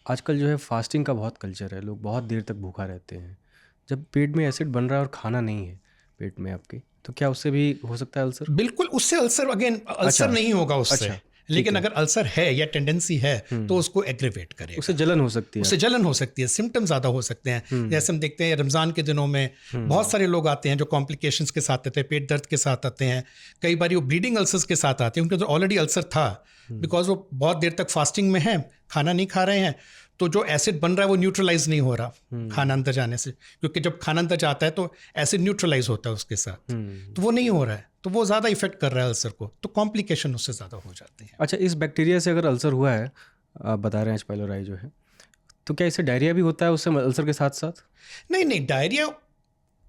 आजकल जो है फास्टिंग का बहुत कल्चर है, लोग बहुत देर तक भूखा रहते हैं। जब पेट में एसिड बन रहा है और खाना नहीं है पेट में आपके, तो क्या उससे भी हो सकता है अल्सर? बिल्कुल, उससे अल्सर, अगेन अल्सर अच्छा, नहीं होगा उससे। अच्छा, ठीक लेकिन है। अगर अल्सर है या टेंडेंसी है तो उसको एग्रीवेट करेगा, उससे जलन हो सकती है। उससे जलन हो सकती है, सिम्टम ज़्यादा हो सकते हैं। जैसे हम देखते हैं रमज़ान के दिनों में बहुत सारे लोग आते हैं जो कॉम्प्लिकेशंस के साथ आते हैं, पेट दर्द के साथ आते हैं, कई बार वो ब्लीडिंग अल्सर्स के साथ आते हैं, उनके तो ऑलरेडी अल्सर था, बिकॉज वो बहुत देर तक फास्टिंग में है, खाना नहीं खा रहे हैं, तो जो एसिड बन रहा है वो न्यूट्रलाइज नहीं हो रहा खाना अंदर जाने से, क्योंकि जब खाना अंदर जाता है तो एसिड न्यूट्रलाइज होता है उसके साथ, तो वो नहीं हो रहा है, तो वो ज़्यादा इफेक्ट कर रहा है अल्सर को, तो कॉम्प्लिकेशन उससे ज़्यादा हो जाते हैं। अच्छा, इस बैक्टीरिया से अगर अल्सर हुआ है, आप बता रहे हैं एच पाइलोराई जो है, तो क्या इससे डायरिया भी होता है उससे अल्सर के साथ साथ? नहीं नहीं, डायरिया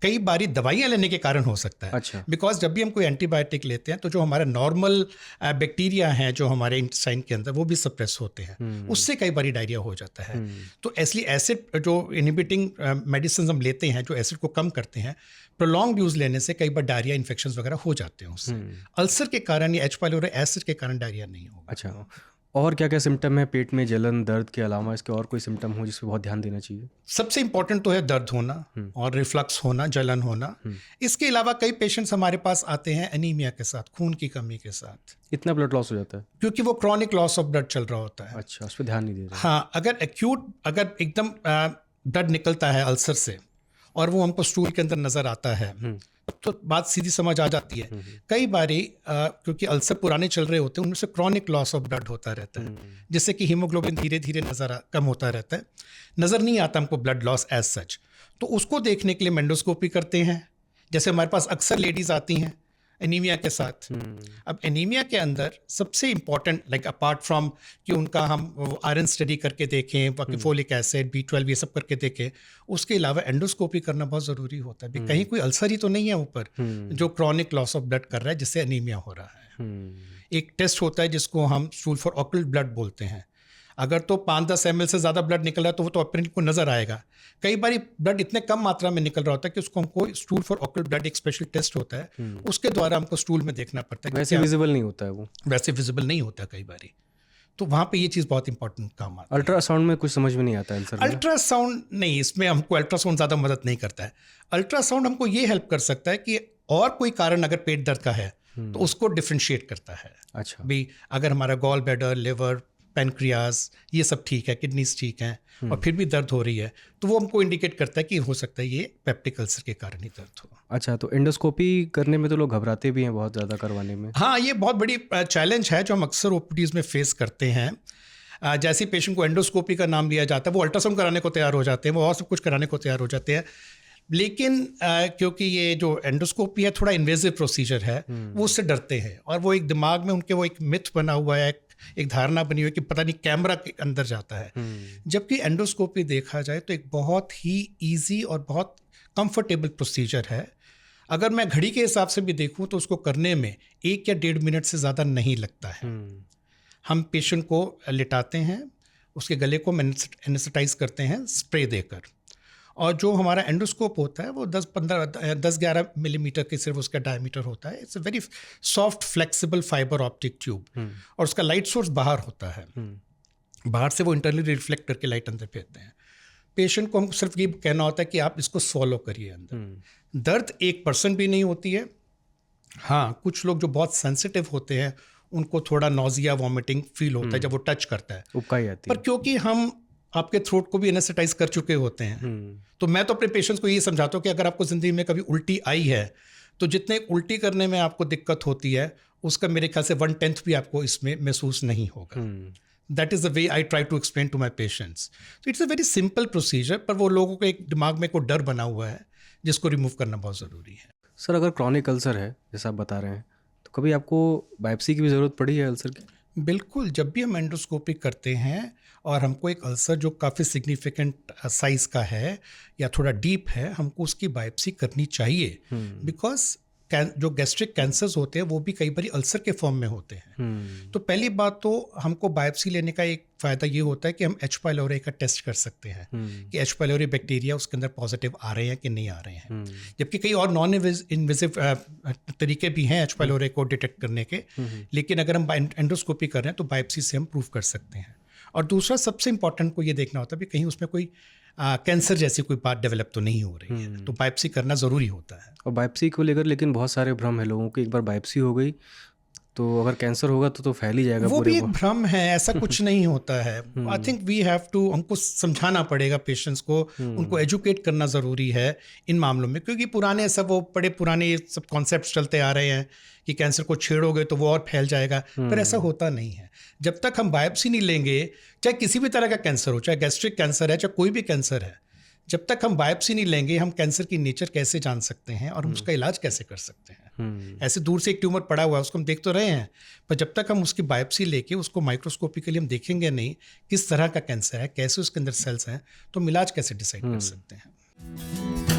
कई बारी दवाइयाँ लेने के कारण हो सकता है। अच्छा। बिकॉज जब भी हम कोई एंटीबायोटिक लेते हैं तो जो हमारा नॉर्मल बैक्टीरिया हैं जो हमारे इंटेस्टाइन के अंदर, वो भी सप्रेस होते हैं, उससे कई बारी डायरिया हो जाता है। तो इसलिए एसिड जो इनहिबिटिंग मेडिसिन हम लेते हैं जो एसिड को कम करते हैं, प्रोलॉन्ग यूज लेने से कई बार डायरिया इन्फेक्शन वगैरह हो जाते हैं उससे। अल्सर के कारण या एच पाइलोरी एसिड के कारण डायरिया नहीं होगा। अच्छा, और क्या क्या सिम्टम है पेट में जलन दर्द के अलावा? इसके और कोई सिम्टम हो जिस पे बहुत ध्यान देना चाहिए? सबसे इंपॉर्टेंट तो है दर्द होना और रिफ्लक्स होना, जलन होना। इसके अलावा कई पेशेंट्स हमारे पास आते हैं एनीमिया के साथ, खून की कमी के साथ, इतना ब्लड लॉस हो जाता है? क्योंकि वो क्रॉनिक लॉस ऑफ ब्लड चल रहा होता है। अच्छा, उस पर ध्यान नहीं दे रहे। हाँ, अगर एक्यूट, अगर एकदम ब्लड निकलता है अल्सर से और वो हमको स्टूल के अंदर नजर आता है, तो बात सीधी समझ आ जाती है। कई बारी क्योंकि अल्सर पुराने चल रहे होते हैं, उनमें से क्रॉनिक लॉस ऑफ ब्लड होता रहता है, जिससे कि हीमोग्लोबिन धीरे धीरे कम होता रहता है, नज़र नहीं आता हमको ब्लड लॉस एज सच। तो उसको देखने के लिए मेंडोस्कोपी करते हैं। जैसे हमारे पास अक्सर लेडीज आती हैं एनीमिया के साथ। अब एनीमिया के अंदर सबसे इंपॉर्टेंट, लाइक अपार्ट फ्रॉम कि उनका हम आयरन स्टडी करके देखें, बाकी फोलिक एसिड, B12 ये सब करके देखें, उसके अलावा एंडोस्कोपी करना बहुत ज़रूरी होता है। कहीं कोई अल्सर ही तो नहीं है ऊपर जो क्रॉनिक लॉस ऑफ ब्लड कर रहा है जिससे एनीमिया हो रहा है। एक टेस्ट होता है जिसको हम स्टूल फॉर ऑक्यूल्ट ब्लड बोलते हैं। अगर तो 5-10 ml से ज़्यादा ब्लड निकल रहा है तो वो तो अपने को नज़र आएगा। कई बार ब्लड इतने कम मात्रा में निकल रहा होता है कि उसको हमको स्टूल फॉर ऑक्यूल्ट ब्लड एक स्पेशल टेस्ट होता है, उसके द्वारा हमको स्टूल में देखना पड़ता है। वैसे विजिबल नहीं होता है वो? वैसे विजिबल नहीं होता कई बारी, तो वहाँ पे ये चीज़ बहुत इंपॉर्टेंट काम आता है। अल्ट्रासाउंड में कुछ समझ में नहीं आता है? अल्ट्रासाउंड नहीं, इसमें हमको अल्ट्रासाउंड ज़्यादा मदद नहीं करता है। अल्ट्रासाउंड हमको ये हेल्प कर सकता है कि और कोई कारण अगर पेट दर्द का है तो उसको डिफ्रेंशिएट करता है। अच्छा, भी अगर हमारा गॉल ब्लैडर, लिवर, पेनक्रियाज ये सब ठीक है, किडनीज ठीक हैं और फिर भी दर्द हो रही है, तो वो हमको इंडिकेट करता है कि हो सकता है ये पेप्टिक अल्सर के कारण ही दर्द हो। अच्छा, तो एंडोस्कोपी करने में तो लोग घबराते भी हैं बहुत ज़्यादा करवाने में। हाँ, ये बहुत बड़ी चैलेंज है जो हम अक्सर ओपीडीज में फेस करते हैं। जैसे पेशेंट को एंडोस्कोपी का नाम लिया जाता है, वो अल्ट्रासाउंड कराने को तैयार हो जाते हैं, वो और सब कुछ कराने को तैयार हो जाते हैं, लेकिन क्योंकि ये जो एंडोस्कोपी है थोड़ा इन्वेजिव प्रोसीजर है, वो उससे डरते हैं और वो एक दिमाग में उनके वो एक मिथ बना हुआ है, एक धारणा बनी हुई है कि पता नहीं कैमरा के अंदर जाता है। जबकि एंडोस्कोपी देखा जाए तो एक बहुत ही इजी और बहुत कंफर्टेबल प्रोसीजर है। अगर मैं घड़ी के हिसाब से भी देखूं तो उसको करने में 1 या 1.5 मिनट से ज़्यादा नहीं लगता है। हम पेशेंट को लिटाते हैं, उसके गले को एनेस्थेटाइज करते हैं स्प्रे देकर, और जो हमारा एंडोस्कोप होता है वो 10-11 मिलीमीटर के सिर्फ उसका डायमीटर होता है। It's a very soft flexible fibre optic tube, और उसका लाइट सोर्स बाहर होता है। बाहर से वो इंटरनली रिफ्लेक्ट करके लाइट अंदर भेजते हैं। पेशेंट को हम सिर्फ ये कहना होता है कि आप इसको स्वॉलो करिए अंदर। दर्द 1% भी नहीं होती है। हाँ, कुछ लोग जो बहुत सेंसिटिव होते हैं उनको थोड़ा नॉजिया, वॉमिटिंग फील होता है जब वो टच करता है, उबकाई आती है। पर क्योंकि हम आपके थ्रोट को भी एनेस्थेटाइज कर चुके होते हैं, तो मैं तो अपने पेशेंट्स को ये समझाता हूँ कि अगर आपको ज़िंदगी में कभी उल्टी आई है तो जितने उल्टी करने में आपको दिक्कत होती है उसका मेरे ख्याल से 1/10 भी आपको इसमें महसूस नहीं होगा। That is the way I try to explain to my patients. तो it's a very simple procedure, पर वो लोगों को एक दिमाग में कोई डर बना हुआ है जिसको रिमूव करना बहुत ज़रूरी है। सर, अगर क्रॉनिक अल्सर है जैसा आप बता रहे हैं, तो कभी आपको बायोप्सी की भी ज़रूरत पड़ी है अल्सर की? बिल्कुल, जब भी हम एंडोस्कोपी करते हैं और हमको एक अल्सर जो काफ़ी सिग्निफिकेंट साइज़ का है या थोड़ा डीप है, हमको उसकी बायोप्सी करनी चाहिए। बिकॉज जो गैस्ट्रिक कैंसर्स होते हैं वो भी कई बार अल्सर के फॉर्म में होते हैं। तो पहली बात तो हमको बायोप्सी लेने का एक फ़ायदा ये होता है कि हम एच पाइलोरी का टेस्ट कर सकते हैं कि एच पाइलोरी बैक्टीरिया उसके अंदर पॉजिटिव आ रहे हैं कि नहीं आ रहे हैं। जबकि कई और नॉन इन्वेजिव तरीके भी हैं एच पाइलोरी को डिटेक्ट करने के, लेकिन अगर हम एंडोस्कोपी कर रहे हैं तो बायोप्सी से हम प्रूव कर सकते हैं। और दूसरा सबसे इम्पॉर्टेंट को ये देखना होता है कि कहीं उसमें कोई कैंसर जैसी कोई बात डेवलप तो नहीं हो रही है, तो बायोप्सी करना ज़रूरी होता है। और बायोप्सी को लेकर लेकिन बहुत सारे भ्रम है लोगों के, एक बार बायोप्सी हो गई तो अगर कैंसर होगा तो फैल ही जाएगा वो पूरे भी एक भ्रम है, ऐसा कुछ नहीं होता है। I think we have to, हमको समझाना पड़ेगा पेशेंट्स को, उनको एजुकेट करना ज़रूरी है इन मामलों में, क्योंकि पुराने सब वो बड़े पुराने सब कॉन्सेप्ट चलते आ रहे हैं कि कैंसर को छेड़ोगे तो वो और फैल जाएगा, पर ऐसा होता नहीं है। जब तक हम बायोप्सी नहीं लेंगे, चाहे किसी भी तरह का कैंसर हो, चाहे गैस्ट्रिक कैंसर है, चाहे कोई भी कैंसर है, जब तक हम बायोप्सी नहीं लेंगे हम कैंसर की नेचर कैसे जान सकते हैं और हम उसका इलाज कैसे कर सकते हैं। ऐसे दूर से एक ट्यूमर पड़ा हुआ है, उसको हम देख तो रहे हैं, पर जब तक हम उसकी बायोप्सी लेके उसको माइक्रोस्कोपिकली हम देखेंगे नहीं किस तरह का कैंसर है, कैसे उसके अंदर सेल्स हैं, तो हम इलाज कैसे डिसाइड कर सकते हैं।